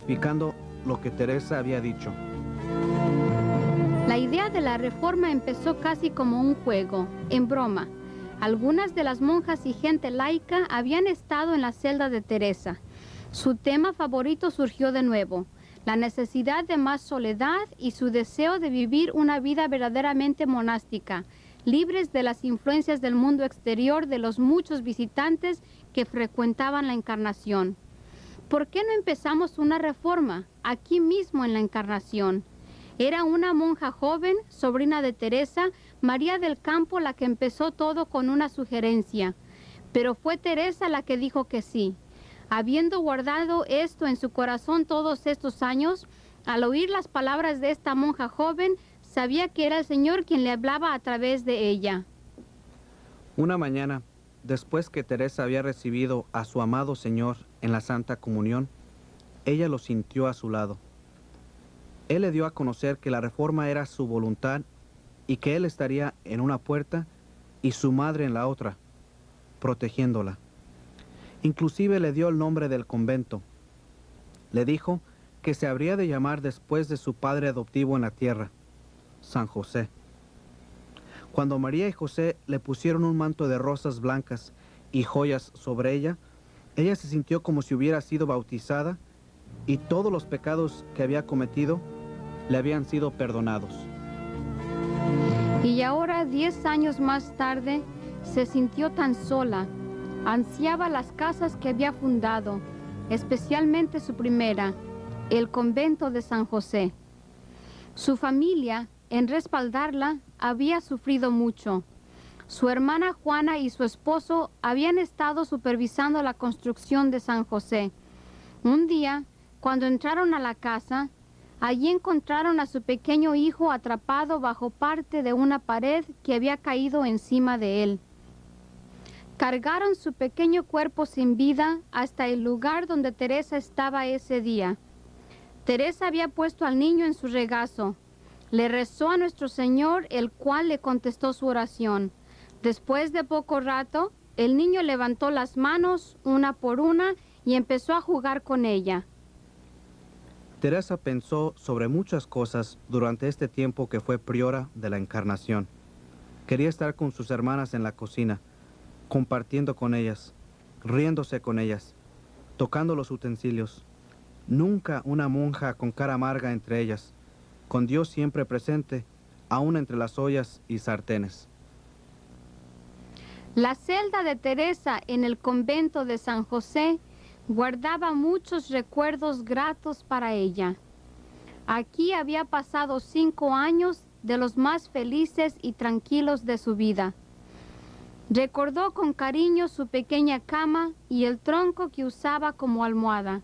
justificando lo que Teresa había dicho. La idea de la reforma empezó casi como un juego, en broma. Algunas de las monjas y gente laica habían estado en la celda de Teresa. Su tema favorito surgió de nuevo, la necesidad de más soledad y su deseo de vivir una vida verdaderamente monástica, libres de las influencias del mundo exterior de los muchos visitantes que frecuentaban la Encarnación. ¿Por qué no empezamos una reforma aquí mismo en la Encarnación? Era una monja joven, sobrina de Teresa, María del Campo, la que empezó todo con una sugerencia. Pero fue Teresa la que dijo que sí. Habiendo guardado esto en su corazón todos estos años, al oír las palabras de esta monja joven, sabía que era el Señor quien le hablaba a través de ella. Una mañana, después que Teresa había recibido a su amado Señor en la Santa Comunión, ella lo sintió a su lado. Él le dio a conocer que la reforma era su voluntad y que él estaría en una puerta y su madre en la otra, protegiéndola. Inclusive le dio el nombre del convento. Le dijo que se habría de llamar después de su padre adoptivo en la tierra, San José. Cuando María y José le pusieron un manto de rosas blancas y joyas sobre ella, ella se sintió como si hubiera sido bautizada y todos los pecados que había cometido le habían sido perdonados. Y ahora, 10 años más tarde, se sintió tan sola. Ansiaba las casas que había fundado, especialmente su primera, el convento de San José. Su familia, en respaldarla, había sufrido mucho. Su hermana Juana y su esposo habían estado supervisando la construcción de San José. Un día, cuando entraron a la casa, allí encontraron a su pequeño hijo atrapado bajo parte de una pared que había caído encima de él. Cargaron su pequeño cuerpo sin vida hasta el lugar donde Teresa estaba ese día. Teresa había puesto al niño en su regazo. Le rezó a nuestro Señor, el cual le contestó su oración. Después de poco rato, el niño levantó las manos una por una y empezó a jugar con ella. Teresa pensó sobre muchas cosas durante este tiempo que fue priora de la Encarnación. Quería estar con sus hermanas en la cocina, compartiendo con ellas, riéndose con ellas, tocando los utensilios. Nunca una monja con cara amarga entre ellas, con Dios siempre presente, aún entre las ollas y sartenes. La celda de Teresa en el convento de San José guardaba muchos recuerdos gratos para ella. Aquí había pasado 5 años de los más felices y tranquilos de su vida. Recordó con cariño su pequeña cama y el tronco que usaba como almohada.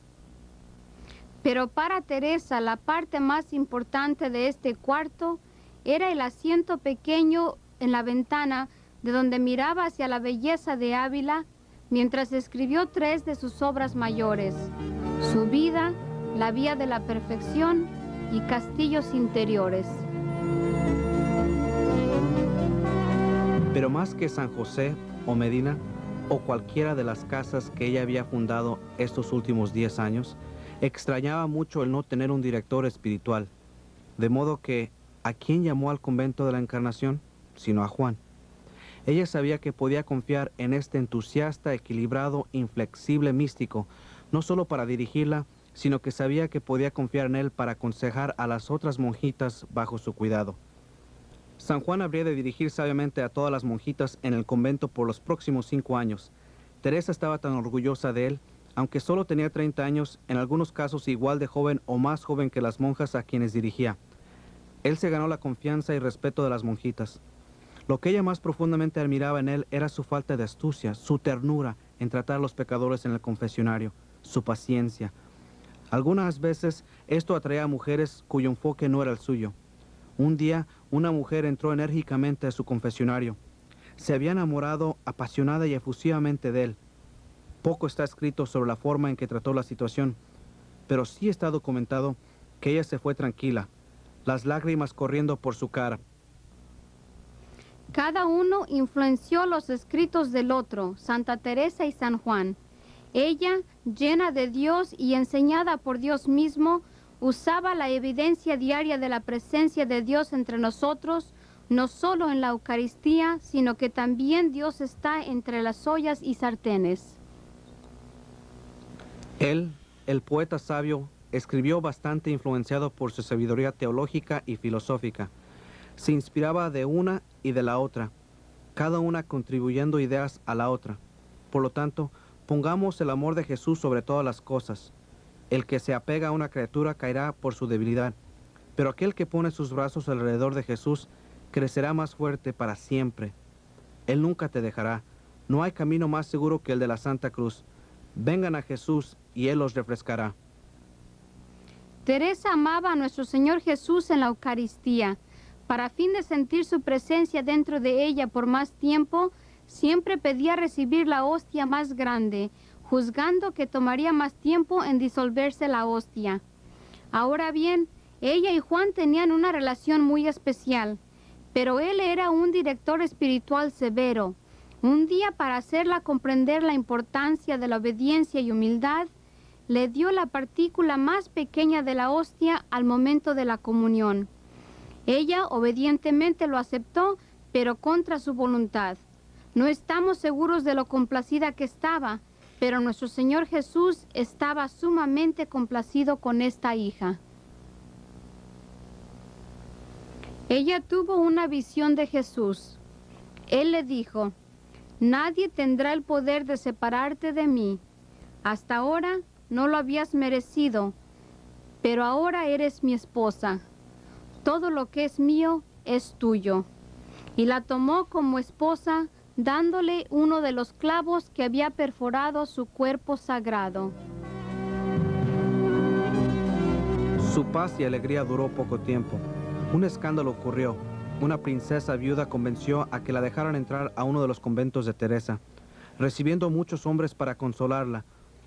Pero para Teresa la parte más importante de este cuarto era el asiento pequeño en la ventana de donde miraba hacia la belleza de Ávila mientras escribió 3 de sus obras mayores: Su vida, La vía de la perfección y Castillos interiores. Pero más que San José o Medina o cualquiera de las casas que ella había fundado estos últimos 10 años, extrañaba mucho el no tener un director espiritual, de modo que ¿a quién llamó al convento de la Encarnación? Sino a Juan. Ella sabía que podía confiar en este entusiasta, equilibrado, inflexible místico, no solo para dirigirla, sino que sabía que podía confiar en él para aconsejar a las otras monjitas bajo su cuidado. San Juan habría de dirigir sabiamente a todas las monjitas en el convento por los próximos 5 años. Teresa estaba tan orgullosa de él, aunque solo tenía 30 años, en algunos casos igual de joven o más joven que las monjas a quienes dirigía. Él se ganó la confianza y respeto de las monjitas. Lo que ella más profundamente admiraba en él era su falta de astucia, su ternura en tratar a los pecadores en el confesionario, su paciencia. Algunas veces esto atraía a mujeres cuyo enfoque no era el suyo. Un día, una mujer entró enérgicamente a su confesionario. Se había enamorado apasionada y efusivamente de él. Poco está escrito sobre la forma en que trató la situación, pero sí está documentado que ella se fue tranquila, las lágrimas corriendo por su cara. Cada uno influenció los escritos del otro, Santa Teresa y San Juan. Ella, llena de Dios y enseñada por Dios mismo, usaba la evidencia diaria de la presencia de Dios entre nosotros, no solo en la Eucaristía, sino que también Dios está entre las ollas y sartenes. Él, el poeta sabio, escribió bastante influenciado por su sabiduría teológica y filosófica. Se inspiraba de una y de la otra, cada una contribuyendo ideas a la otra. Por lo tanto, pongamos el amor de Jesús sobre todas las cosas. El que se apega a una criatura caerá por su debilidad, pero aquel que pone sus brazos alrededor de Jesús crecerá más fuerte para siempre. Él nunca te dejará. No hay camino más seguro que el de la Santa Cruz. Vengan a Jesús y Él los refrescará. Teresa amaba a nuestro Señor Jesús en la Eucaristía. Para fin de sentir su presencia dentro de ella por más tiempo, siempre pedía recibir la hostia más grande, juzgando que tomaría más tiempo en disolverse la hostia. Ahora bien, ella y Juan tenían una relación muy especial, pero él era un director espiritual severo. Un día, para hacerla comprender la importancia de la obediencia y humildad, le dio la partícula más pequeña de la hostia al momento de la comunión. Ella obedientemente lo aceptó, pero contra su voluntad. No estamos seguros de lo complacida que estaba, pero nuestro Señor Jesús estaba sumamente complacido con esta hija. Ella tuvo una visión de Jesús. Él le dijo: nadie tendrá el poder de separarte de mí. Hasta ahora no lo habías merecido, pero ahora eres mi esposa. Todo lo que es mío es tuyo. Y la tomó como esposa, dándole uno de los clavos que había perforado su cuerpo sagrado. Su paz y alegría duró poco tiempo. Un escándalo ocurrió. Una princesa viuda convenció a que la dejaran entrar a uno de los conventos de Teresa, recibiendo muchos hombres para consolarla.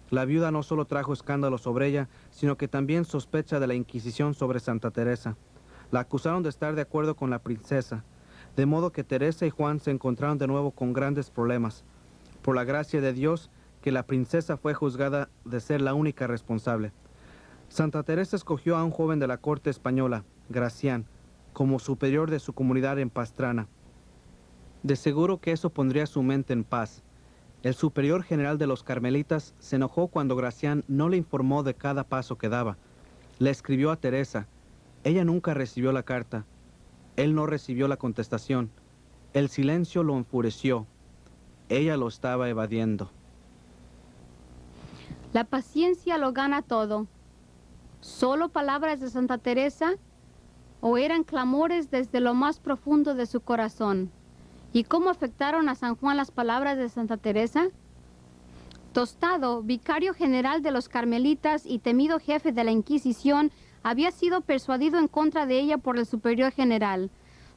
La viuda no solo trajo escándalo sobre ella, sino que también sospecha de la Inquisición sobre Santa Teresa. La acusaron de estar de acuerdo con la princesa, de modo que Teresa y Juan se encontraron de nuevo con grandes problemas. Por la gracia de Dios, que la princesa fue juzgada de ser la única responsable. Santa Teresa escogió a un joven de la corte española, Gracián, como superior de su comunidad en Pastrana. De seguro que eso pondría su mente en paz. El superior general de los carmelitas se enojó cuando Gracián no le informó de cada paso que daba. Le escribió a Teresa. Ella nunca recibió la carta. Él no recibió la contestación. El silencio lo enfureció. Ella lo estaba evadiendo. La paciencia lo gana todo. ¿Solo palabras de Santa Teresa? ¿O eran clamores desde lo más profundo de su corazón? ¿Y cómo afectaron a San Juan las palabras de Santa Teresa? Tostado, vicario general de los carmelitas y temido jefe de la Inquisición, había sido persuadido en contra de ella por el superior general.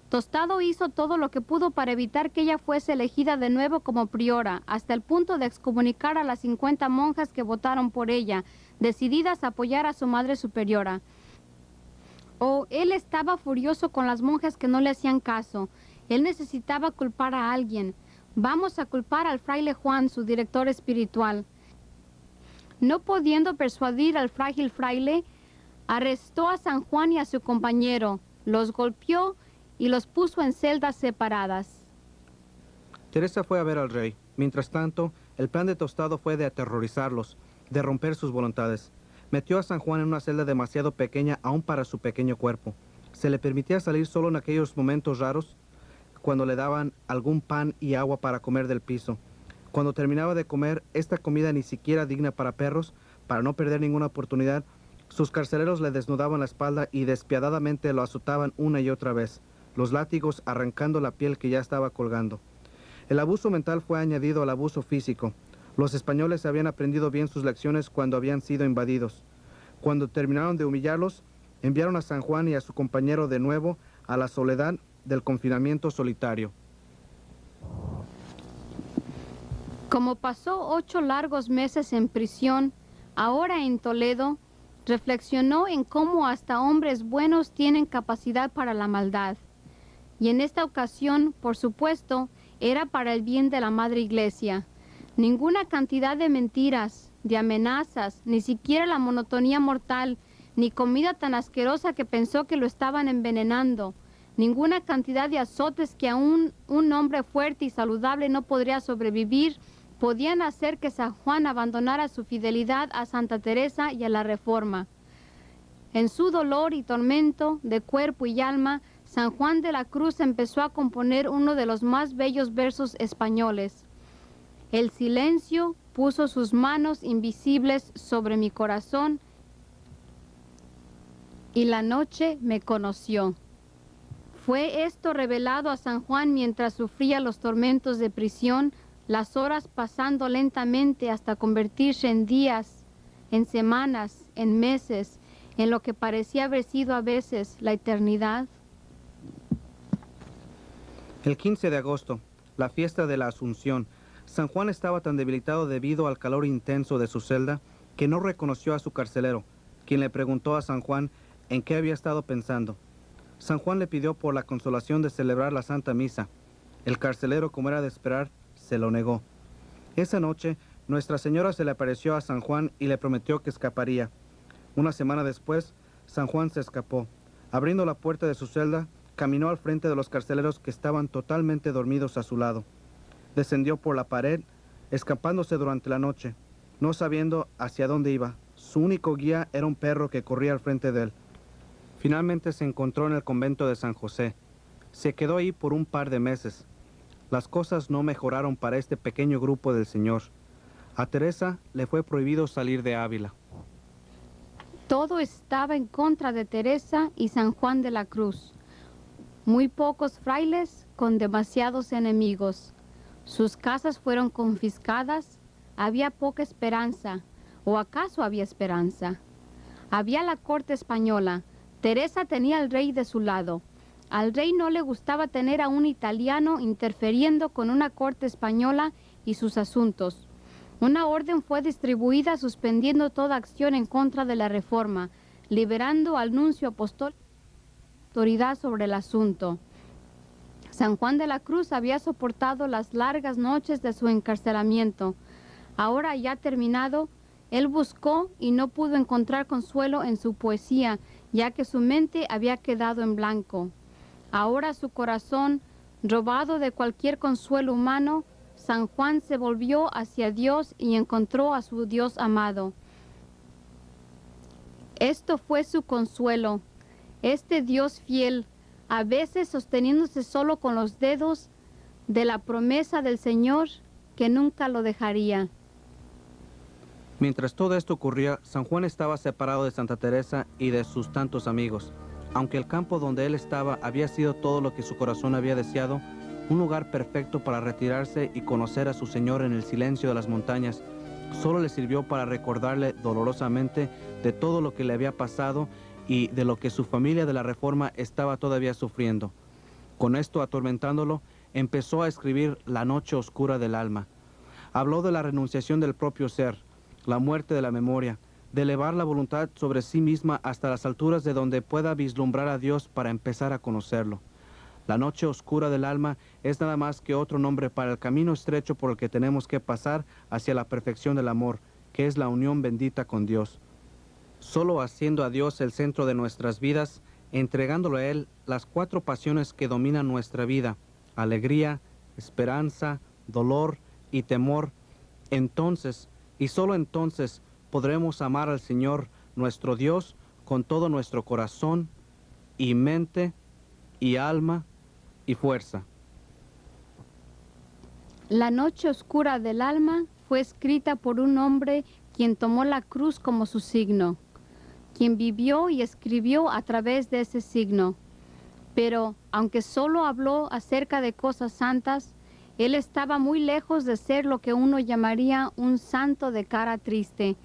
Tostado hizo todo lo que pudo para evitar que ella fuese elegida de nuevo como priora, hasta el punto de excomunicar a las 50 monjas que votaron por ella, decididas a apoyar a su madre superiora. Él estaba furioso con las monjas que no le hacían caso. Él necesitaba culpar a alguien. Vamos a culpar al fraile Juan, su director espiritual. No pudiendo persuadir al frágil fraile, arrestó a San Juan y a su compañero, los golpeó y los puso en celdas separadas. Teresa fue a ver al rey. Mientras tanto, el plan de Tostado fue de aterrorizarlos, de romper sus voluntades. Metió a San Juan en una celda demasiado pequeña aún para su pequeño cuerpo. Se le permitía salir solo en aquellos momentos raros, cuando le daban algún pan y agua para comer del piso. Cuando terminaba de comer esta comida ni siquiera digna para perros, para no perder ninguna oportunidad, sus carceleros le desnudaban la espalda y despiadadamente lo azotaban una y otra vez, los látigos arrancando la piel que ya estaba colgando. El abuso mental fue añadido al abuso físico. Los españoles habían aprendido bien sus lecciones cuando habían sido invadidos. Cuando terminaron de humillarlos, enviaron a San Juan y a su compañero de nuevo a la soledad del confinamiento solitario. Como pasó 8 largos meses en prisión, ahora en Toledo, reflexionó en cómo hasta hombres buenos tienen capacidad para la maldad. Y en esta ocasión, por supuesto, era para el bien de la Madre Iglesia. Ninguna cantidad de mentiras, de amenazas, ni siquiera la monotonía mortal, ni comida tan asquerosa que pensó que lo estaban envenenando. Ninguna cantidad de azotes que aún un hombre fuerte y saludable no podría sobrevivir podían hacer que San Juan abandonara su fidelidad a Santa Teresa y a la Reforma. En su dolor y tormento de cuerpo y alma, San Juan de la Cruz empezó a componer uno de los más bellos versos españoles. El silencio puso sus manos invisibles sobre mi corazón y la noche me conoció. Fue esto revelado a San Juan mientras sufría los tormentos de prisión, las horas pasando lentamente hasta convertirse en días, en semanas, en meses, en lo que parecía haber sido a veces la eternidad. El 15 de agosto, la fiesta de la Asunción, San Juan estaba tan debilitado debido al calor intenso de su celda que no reconoció a su carcelero, quien le preguntó a San Juan en qué había estado pensando. San Juan le pidió por la consolación de celebrar la Santa Misa. El carcelero, como era de esperar, se lo negó. Esa noche, Nuestra Señora se le apareció a San Juan y le prometió que escaparía. Una semana después, San Juan se escapó. Abriendo la puerta de su celda, caminó al frente de los carceleros que estaban totalmente dormidos a su lado. Descendió por la pared, escapándose durante la noche, no sabiendo hacia dónde iba. Su único guía era un perro que corría al frente de él. Finalmente se encontró en el convento de San José. Se quedó ahí por un par de meses. Las cosas no mejoraron para este pequeño grupo del Señor. A Teresa le fue prohibido salir de Ávila. Todo estaba en contra de Teresa y San Juan de la Cruz. Muy pocos frailes con demasiados enemigos. Sus casas fueron confiscadas. Había poca esperanza. ¿O acaso había esperanza? Había la corte española. Teresa tenía al rey de su lado. Al rey no le gustaba tener a un italiano interfiriendo con una corte española y sus asuntos. Una orden fue distribuida suspendiendo toda acción en contra de la Reforma, liberando al nuncio apostólico autoridad sobre el asunto. San Juan de la Cruz había soportado las largas noches de su encarcelamiento. Ahora ya terminado, él buscó y no pudo encontrar consuelo en su poesía, ya que su mente había quedado en blanco. Ahora su corazón, robado de cualquier consuelo humano, San Juan se volvió hacia Dios y encontró a su Dios amado. Esto fue su consuelo, este Dios fiel, a veces sosteniéndose solo con los dedos de la promesa del Señor que nunca lo dejaría. Mientras todo esto ocurría, San Juan estaba separado de Santa Teresa y de sus tantos amigos. Aunque el campo donde él estaba había sido todo lo que su corazón había deseado, un lugar perfecto para retirarse y conocer a su Señor en el silencio de las montañas, solo le sirvió para recordarle dolorosamente de todo lo que le había pasado y de lo que su familia de la Reforma estaba todavía sufriendo. Con esto atormentándolo, empezó a escribir La noche oscura del alma. Habló de la renunciación del propio ser, la muerte de la memoria, de elevar la voluntad sobre sí misma hasta las alturas de donde pueda vislumbrar a Dios para empezar a conocerlo. La noche oscura del alma es nada más que otro nombre para el camino estrecho por el que tenemos que pasar hacia la perfección del amor, que es la unión bendita con Dios. Solo haciendo a Dios el centro de nuestras vidas, entregándolo a Él las 4 pasiones que dominan nuestra vida, alegría, esperanza, dolor y temor, entonces, y solo entonces, podremos amar al Señor, nuestro Dios, con todo nuestro corazón y mente y alma y fuerza. La noche oscura del alma fue escrita por un hombre quien tomó la cruz como su signo, quien vivió y escribió a través de ese signo. Pero, aunque solo habló acerca de cosas santas, él estaba muy lejos de ser lo que uno llamaría un santo de cara triste.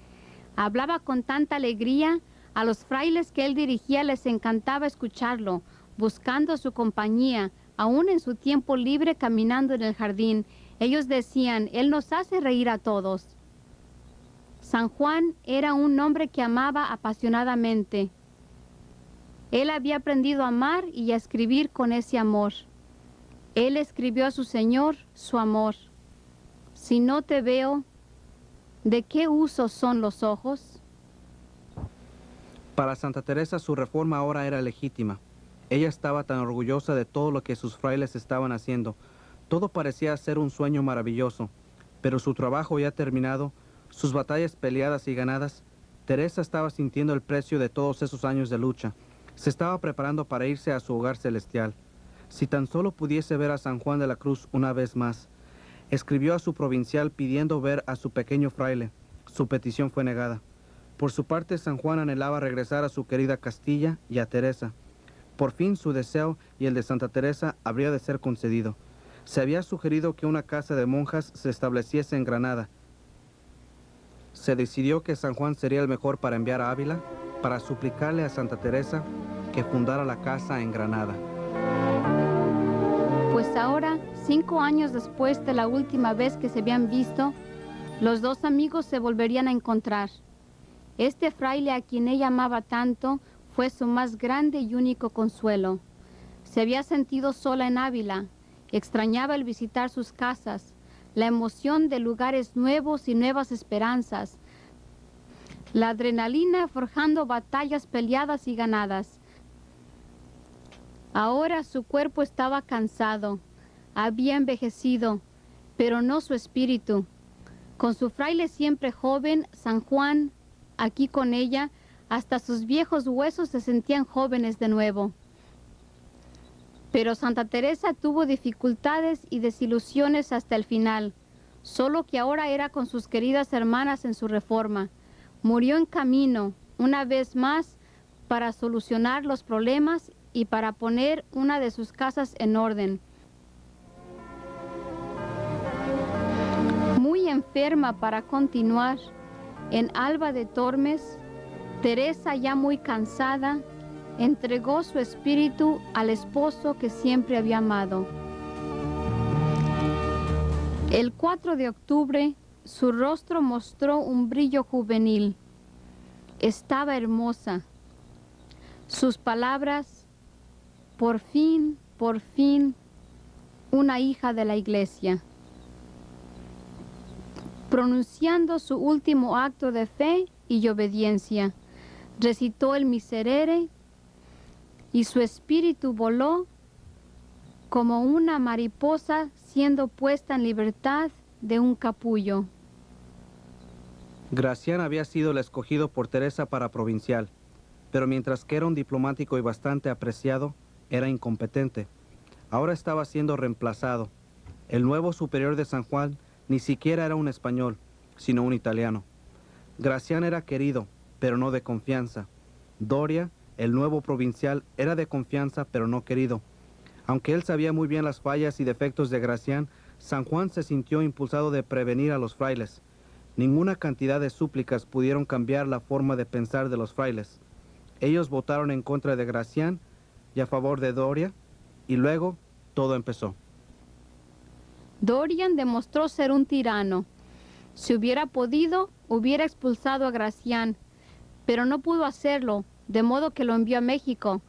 Hablaba con tanta alegría, a los frailes que él dirigía les encantaba escucharlo, buscando su compañía, aún en su tiempo libre caminando en el jardín. Ellos decían, él nos hace reír a todos. San Juan era un hombre que amaba apasionadamente. Él había aprendido a amar y a escribir con ese amor. Él escribió a su Señor su amor. Si no te veo, ¿de qué uso son los ojos? Para Santa Teresa su reforma ahora era legítima. Ella estaba tan orgullosa de todo lo que sus frailes estaban haciendo. Todo parecía ser un sueño maravilloso, pero su trabajo ya terminado, sus batallas peleadas y ganadas, Teresa estaba sintiendo el precio de todos esos años de lucha. Se estaba preparando para irse a su hogar celestial. Si tan solo pudiese ver a San Juan de la Cruz una vez más. Escribió a su provincial pidiendo ver a su pequeño fraile. Su petición fue negada. Por su parte, San Juan anhelaba regresar a su querida Castilla y a Teresa. Por fin su deseo y el de Santa Teresa habría de ser concedido. Se había sugerido que una casa de monjas se estableciese en Granada. Se decidió que San Juan sería el mejor para enviar a Ávila para suplicarle a Santa Teresa que fundara la casa en Granada. Pues ahora, 5 años después de la última vez que se habían visto, los dos amigos se volverían a encontrar. Este fraile a quien ella amaba tanto fue su más grande y único consuelo. Se había sentido sola en Ávila, extrañaba el visitar sus casas, la emoción de lugares nuevos y nuevas esperanzas, la adrenalina forjando batallas peleadas y ganadas. Ahora su cuerpo estaba cansado, había envejecido, pero no su espíritu. Con su fraile siempre joven, San Juan, aquí con ella, hasta sus viejos huesos se sentían jóvenes de nuevo. Pero Santa Teresa tuvo dificultades y desilusiones hasta el final, solo que ahora era con sus queridas hermanas en su reforma. Murió en camino, una vez más, para solucionar los problemas y para poner una de sus casas en orden. Muy enferma para continuar, en Alba de Tormes, Teresa, ya muy cansada, entregó su espíritu al esposo que siempre había amado. El 4 de octubre, su rostro mostró un brillo juvenil. Estaba hermosa. Sus palabras, por fin, una hija de la iglesia. Pronunciando su último acto de fe y obediencia, recitó el Miserere y su espíritu voló como una mariposa siendo puesta en libertad de un capullo. Gracián había sido el escogido por Teresa para provincial, pero mientras que era un diplomático y bastante apreciado, era incompetente. Ahora estaba siendo reemplazado. El nuevo superior de San Juan ni siquiera era un español, sino un italiano. Gracián era querido, pero no de confianza. Doria, el nuevo provincial, era de confianza, pero no querido. Aunque él sabía muy bien las fallas y defectos de Gracián, San Juan se sintió impulsado de prevenir a los frailes. Ninguna cantidad de súplicas pudieron cambiar la forma de pensar de los frailes. Ellos votaron en contra de Gracián y a favor de Doria, y luego todo empezó. Dorian demostró ser un tirano. Si hubiera podido, hubiera expulsado a Gracián, pero no pudo hacerlo, de modo que lo envió a México.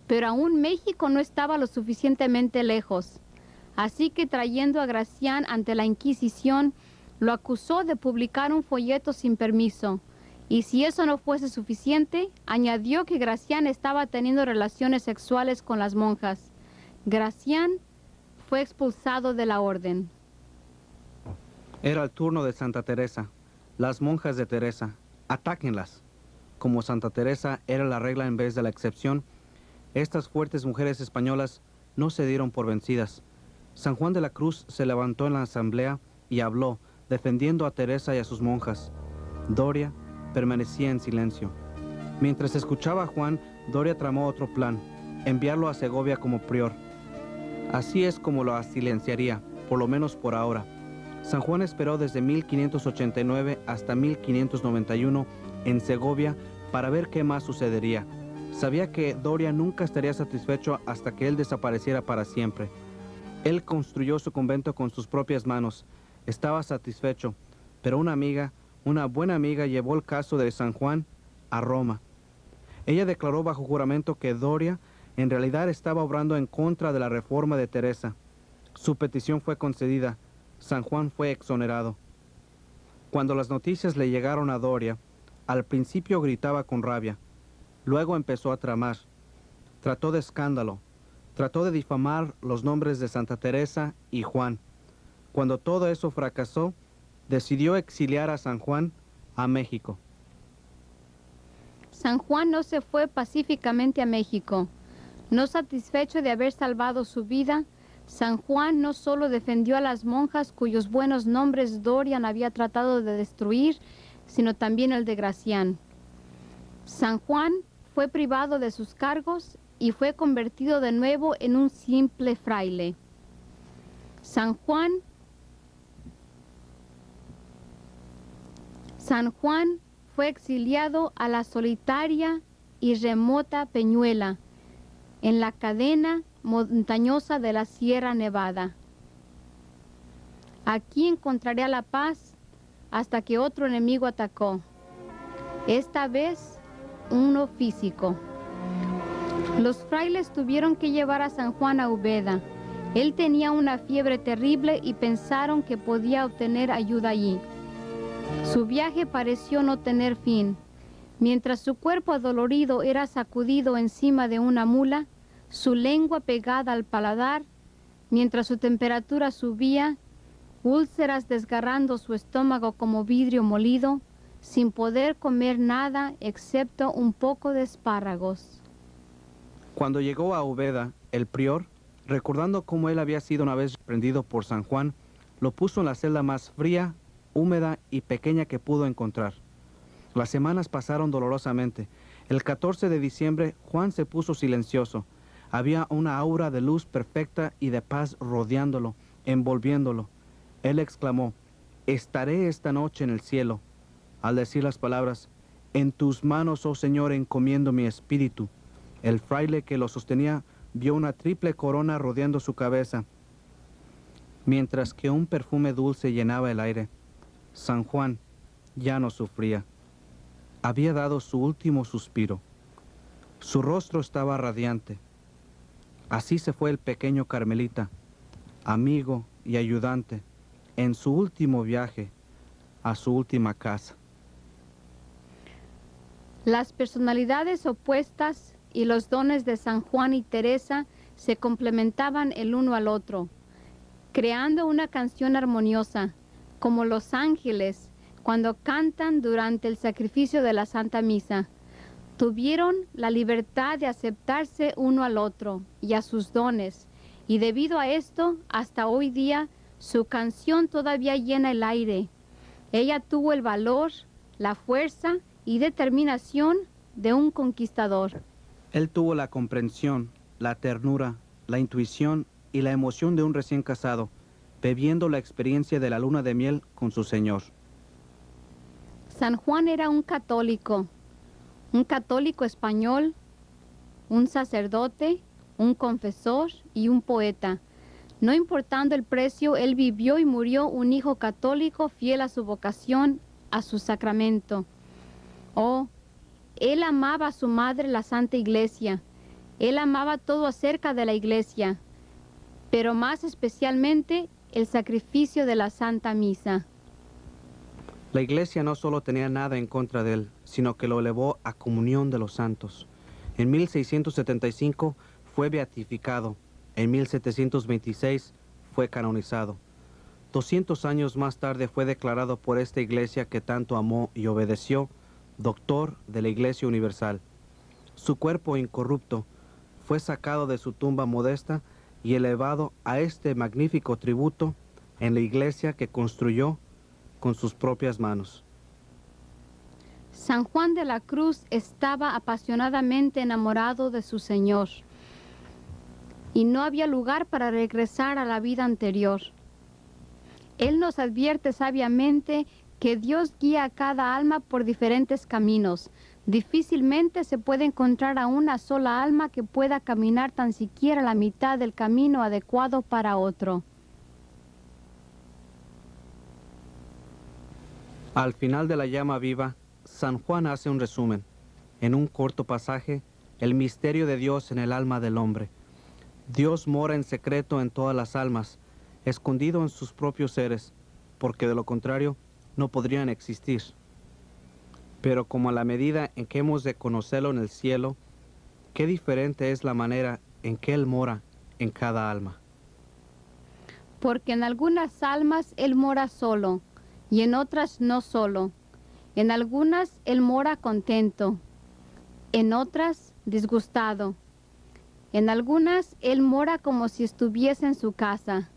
Pero aún México no estaba lo suficientemente lejos. Así que trayendo a Gracián ante la Inquisición, lo acusó de publicar un folleto sin permiso. Y si eso no fuese suficiente, añadió que Gracián estaba teniendo relaciones sexuales con las monjas. Gracián fue expulsado de la orden. Era el turno de Santa Teresa. Las monjas de Teresa, atáquenlas. Como Santa Teresa era la regla en vez de la excepción, estas fuertes mujeres españolas no se dieron por vencidas. San Juan de la Cruz se levantó en la asamblea y habló, defendiendo a Teresa y a sus monjas. Doria permanecía en silencio. Mientras escuchaba a Juan, Doria tramó otro plan, enviarlo a Segovia como prior. Así es como lo silenciaría, por lo menos por ahora. San Juan esperó desde 1589 hasta 1591 en Segovia para ver qué más sucedería. Sabía que Doria nunca estaría satisfecho hasta que él desapareciera para siempre. Él construyó su convento con sus propias manos. Estaba satisfecho, pero una buena amiga, llevó el caso de San Juan a Roma. Ella declaró bajo juramento que Doria en realidad estaba obrando en contra de la reforma de Teresa. Su petición fue concedida, San Juan fue exonerado. Cuando las noticias le llegaron a Doria, al principio gritaba con rabia, luego empezó a tramar. Trató de escándalo, trató de difamar los nombres de Santa Teresa y Juan. Cuando todo eso fracasó, decidió exiliar a San Juan a México. San Juan no se fue pacíficamente a México. No satisfecho de haber salvado su vida, San Juan no solo defendió a las monjas cuyos buenos nombres Dorian había tratado de destruir, sino también el de Gracián. San Juan fue privado de sus cargos y fue convertido de nuevo en un simple fraile. San Juan fue exiliado a la solitaria y remota Peñuela, en la cadena montañosa de la Sierra Nevada. Aquí encontraría la paz hasta que otro enemigo atacó, esta vez uno físico. Los frailes tuvieron que llevar a San Juan a Úbeda. Él tenía una fiebre terrible y pensaron que podía obtener ayuda allí. Su viaje pareció no tener fin. Mientras su cuerpo adolorido era sacudido encima de una mula, su lengua pegada al paladar, mientras su temperatura subía, úlceras desgarrando su estómago como vidrio molido, sin poder comer nada excepto un poco de espárragos. Cuando llegó a Úbeda, el prior, recordando cómo él había sido una vez prendido por San Juan, lo puso en la celda más fría, húmeda y pequeña que pudo encontrar. Las semanas pasaron dolorosamente. El 14 de diciembre, Juan se puso silencioso. Había una aura de luz perfecta y de paz rodeándolo, envolviéndolo. Él exclamó, «Estaré esta noche en el cielo». Al decir las palabras, «En tus manos, oh Señor, encomiendo mi espíritu». El fraile que lo sostenía vio una triple corona rodeando su cabeza, mientras que un perfume dulce llenaba el aire. San Juan ya no sufría. Había dado su último suspiro. Su rostro estaba radiante. Así se fue el pequeño carmelita, amigo y ayudante, en su último viaje a su última casa. Las personalidades opuestas y los dones de San Juan y Teresa se complementaban el uno al otro, creando una canción armoniosa, como los ángeles cuando cantan durante el sacrificio de la Santa Misa. Tuvieron la libertad de aceptarse uno al otro y a sus dones, y debido a esto, hasta hoy día, su canción todavía llena el aire. Ella tuvo el valor, la fuerza y determinación de un conquistador. Él tuvo la comprensión, la ternura, la intuición y la emoción de un recién casado, bebiendo la experiencia de la luna de miel con su Señor. San Juan era un católico español, un sacerdote, un confesor y un poeta. No importando el precio, él vivió y murió un hijo católico fiel a su vocación, a su sacramento. Oh, él amaba a su madre, la Santa Iglesia. Él amaba todo acerca de la Iglesia, pero más especialmente el sacrificio de la Santa Misa. La Iglesia no solo tenía nada en contra de él, sino que lo elevó a comunión de los santos. En 1675 fue beatificado. En 1726 fue canonizado. 200 años más tarde fue declarado por esta Iglesia que tanto amó y obedeció, doctor de la Iglesia Universal. Su cuerpo incorrupto fue sacado de su tumba modesta y elevado a este magnífico tributo en la iglesia que construyó con sus propias manos. San Juan de la Cruz estaba apasionadamente enamorado de su Señor y no había lugar para regresar a la vida anterior. Él nos advierte sabiamente que Dios guía a cada alma por diferentes caminos. Difícilmente se puede encontrar a una sola alma que pueda caminar tan siquiera la mitad del camino adecuado para otro. Al final de la llama viva, San Juan hace un resumen. En un corto pasaje, el misterio de Dios en el alma del hombre. Dios mora en secreto en todas las almas, escondido en sus propios seres, porque de lo contrario no podrían existir. Pero como a la medida en que hemos de conocerlo en el cielo, qué diferente es la manera en que Él mora en cada alma. Porque en algunas almas Él mora solo, y en otras no solo. En algunas Él mora contento, en otras disgustado. En algunas Él mora como si estuviese en su casa,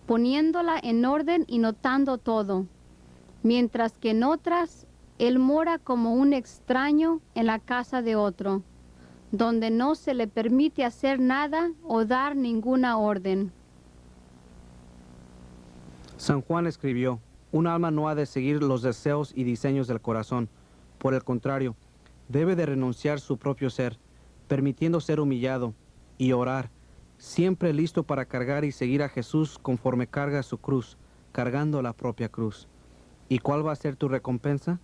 poniéndola en orden y notando todo, mientras que en otras Él mora como un extraño en la casa de otro, donde no se le permite hacer nada o dar ninguna orden. San Juan escribió, un alma no ha de seguir los deseos y diseños del corazón. Por el contrario, debe de renunciar su propio ser, permitiendo ser humillado y orar, siempre listo para cargar y seguir a Jesús conforme carga su cruz, cargando la propia cruz. ¿Y cuál va a ser tu recompensa?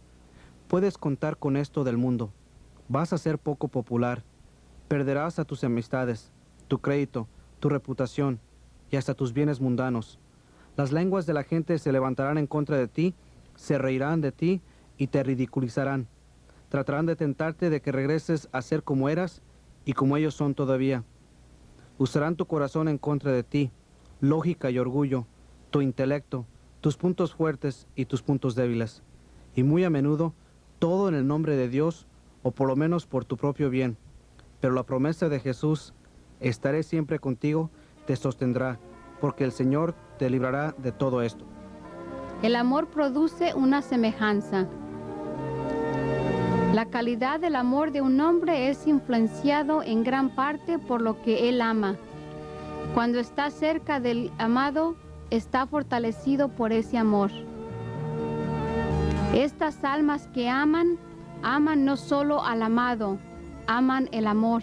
Puedes contar con esto del mundo. Vas a ser poco popular. Perderás a tus amistades, tu crédito, tu reputación y hasta tus bienes mundanos. Las lenguas de la gente se levantarán en contra de ti, se reirán de ti y te ridiculizarán. Tratarán de tentarte de que regreses a ser como eras y como ellos son todavía. Usarán tu corazón en contra de ti, lógica y orgullo, tu intelecto, tus puntos fuertes y tus puntos débiles. Y muy a menudo, todo en el nombre de Dios, o por lo menos por tu propio bien. Pero la promesa de Jesús, estaré siempre contigo, te sostendrá, porque el Señor te librará de todo esto. El amor produce una semejanza. La calidad del amor de un hombre es influenciado en gran parte por lo que él ama. Cuando está cerca del amado, está fortalecido por ese amor. Estas almas que aman, aman no solo al amado, aman el amor.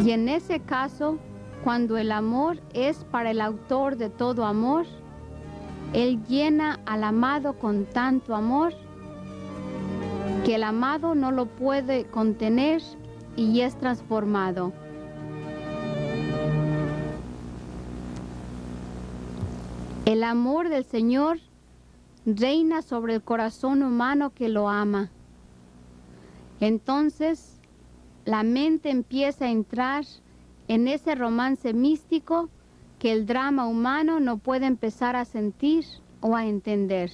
Y en ese caso, cuando el amor es para el autor de todo amor, él llena al amado con tanto amor que el amado no lo puede contener y es transformado. El amor del Señor reina sobre el corazón humano que lo ama. Entonces, la mente empieza a entrar en ese romance místico que el drama humano no puede empezar a sentir o a entender.